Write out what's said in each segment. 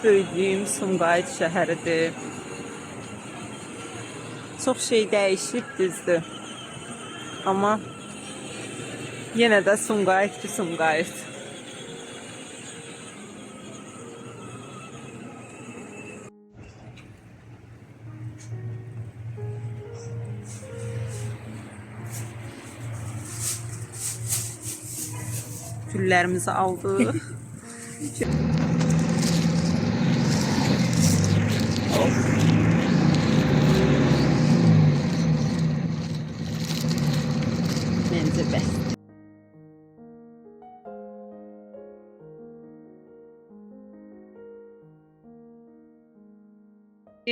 böyüdüyüm Sumqayıt şəhəridir. Çox şey dəyişib, düzdür. Amma yenə də Sumqayıt ki, Sumqayıt. Güllərimizi aldıq. Məncə bəs.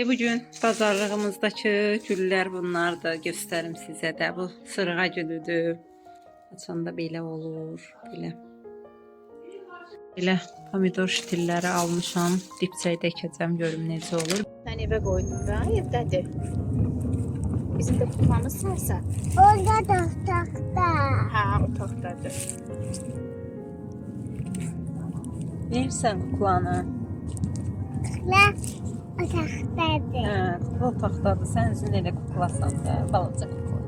Bugün bazarlığımızdakı güllər bunlardır. Göstərim sizə də. Bu sırğa gülüdür. Açanda belə olur. Belə pomidor ştilləri almışam. Dipçəkdə əkəcəm, görüm necə olur. Sen eve koydun da evdedir. Bizim de kutumamız varsa. Orada da otaqda. Ha otaqdadır. Neyirsən kuklanı? Kukla otaqdadır. Hə, kukla otaqdadır. Sən üzün elə kuklasan da, balaca kukla.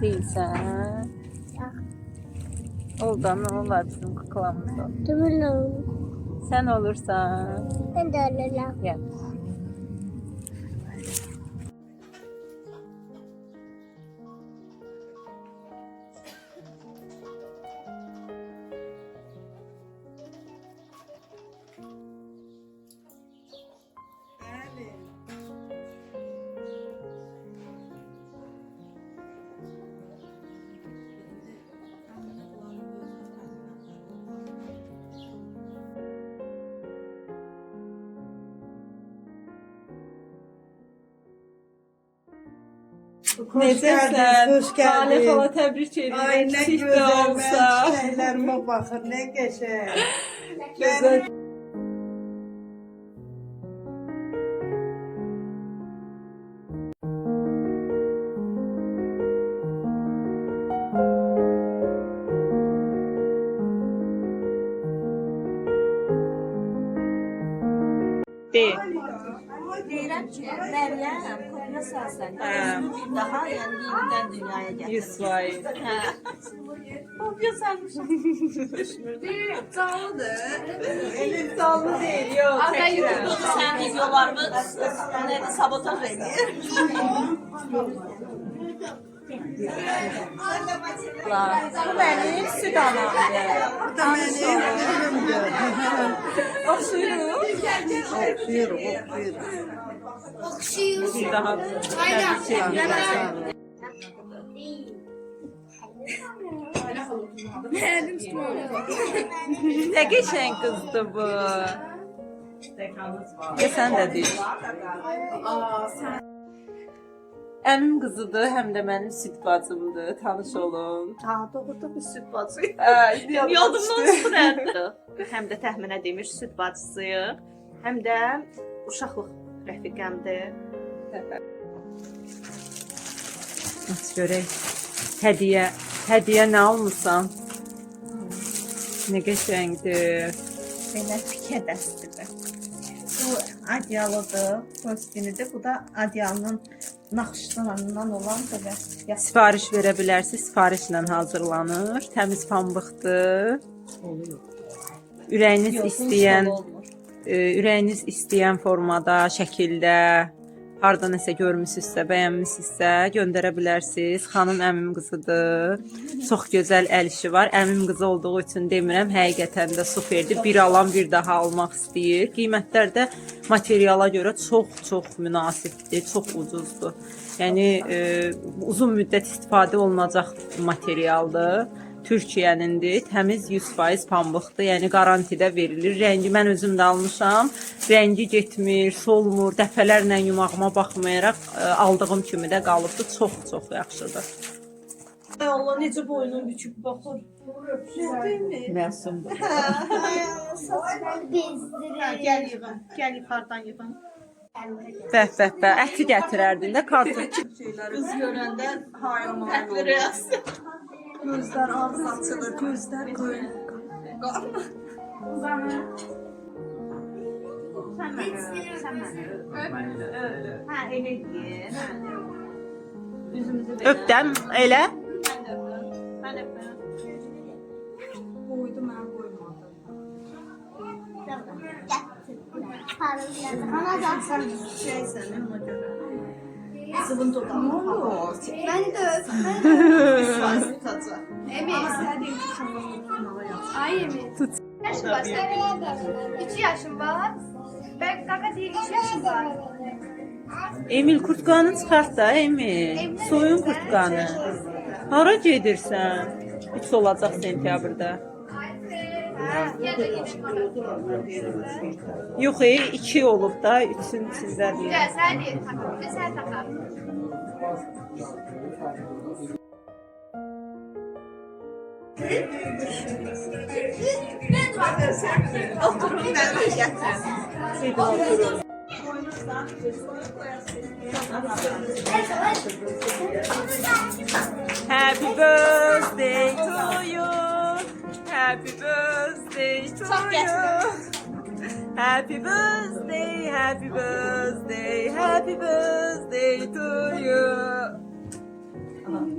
Deyilsən. Oldan nə olar bizim kuklamızda? Dumunum. Sən olursan. Ben de olurum. Gəl. Necəsən? Hoş geldin. Salih xala təbrik edirəm. Ay ne Kiçik də güzel, olsa. ben çiçeklerime bakın ne geçer. Gözəl. Deyil. Deyirəm ki, Məryəm, kokla sərsən. Hə. Bir daha, yəni yenidən dünyaya gəlir. 100%. Hə. Kokla sərmişəm. Canlı deyil, yox. Aga YouTube'da sən videolarımı nədir, sabotaj edir. Bu mənim süd anamdır. Bu da benim gülümdür. Oxşuyuruq. Okşuyoruz. Bir daha təbrik edirəm. Nə qəşəng qızdır bu. Sən də deyil. Əmim qızıdır, həm də mənim süd bacımdır. Tanış olun. Ha, doğrudan bir süd bacıyıq. Yadımdan çıxırdı. Həm də təxminə demiş süd bacısıyıq. Həm də uşaqlıq rəfiqəmdir. Aç görək. Hədiyyə nə almısan? Nə qəşəngdir. Belə tikə dəstidir. Bu adyalıdır, postinidir. Bu da adyalının naxışlarından olan belə. Sifariş verə bilərsiniz, sifarişlə hazırlanır. Təmiz pambıqdır. Ürəyiniz istəyən formada, şəkildə, harda nəsə görmüsünüzsə, bəyənmisinizsə göndərə bilərsiniz. Xanım əmim qızıdır. Çox gözəl əl işi var. Əmim qızı olduğu üçün demirəm, həqiqətən də superdir. Bir alan bir daha almaq istəyir. Qiymətlər də materiala görə çox münasibdir, çox ucuzdur. Yəni uzun müddət istifadə olunacaq materialdır. Türkiyənindir. Təmiz 100% pambıqdır. Yəni garantidə verilir. Rəngi mən özüm də almışam. Rəngi getmir, solmur. Dəfələrlə yumağıma baxmayaraq aldığım kimi də qalıbdır. Çox yaxşıdır. Ay Allah necə boynun büküb baxır. Məsumdur. Saçları bezdirir. Gəl yığın, gəl yuxarıdan yığın. Bəh. Əti gətirərdin də kartof. Kız görəndə hayran Təkbir yazsın. Gözler ağız açılır, gözler koyun. Sən məni öp. Hə, elə deyir. Hə. Üzümüzü belə. Öpdəm elə. Mən də öpüm. Mən öpüm. Qoydu, mən qoymadım. Bana da. Şeysən, ona görə. Sıvın dodağını olur. Ben de Tutacaq. Emir. Ay Emir. Yaşın var senin. 2 yaşın var. Ben kaka değil 2 yaşın var. Emil kurtkanı çıxart da Emil. Soyun kurtkanı. Hara gedirsən? 3 olacaq sentyabrda. Ya da geçin bana. Yox, 2 olub da 3-ün içindədir. Gel sen de takım. Bir de sen takar. Ben durakım. Oturun, mən də gətirim. Boynuzdan bir soyuq qoyasın. Happy birthday to you. Happy birthday to you. Happy birthday, happy birthday, happy birthday to you.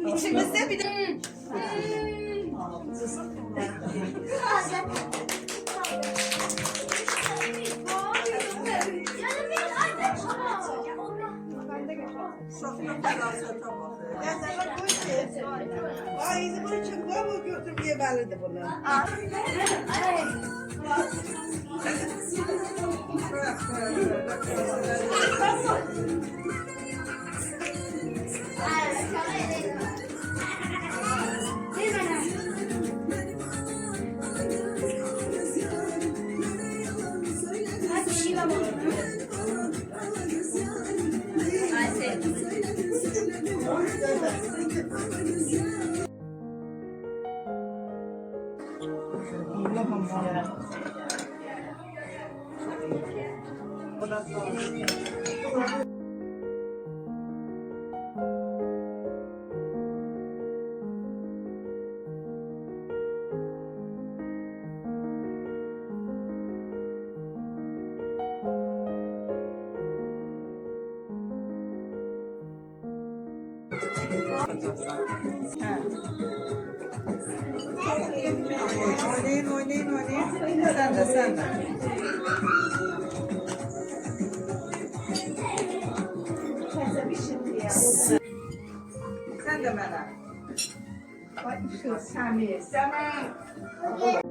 İçimizdə bir də Uşaqlar fərasətə baxır. Nəzərə qoy ki. Ay, bunu kim qoy, bu götürüb yeməlidir bunu. Oynayın, oynayın, oynayın. Sen de, sen de. Sen de mənə. Ay, Səmir, Səmir.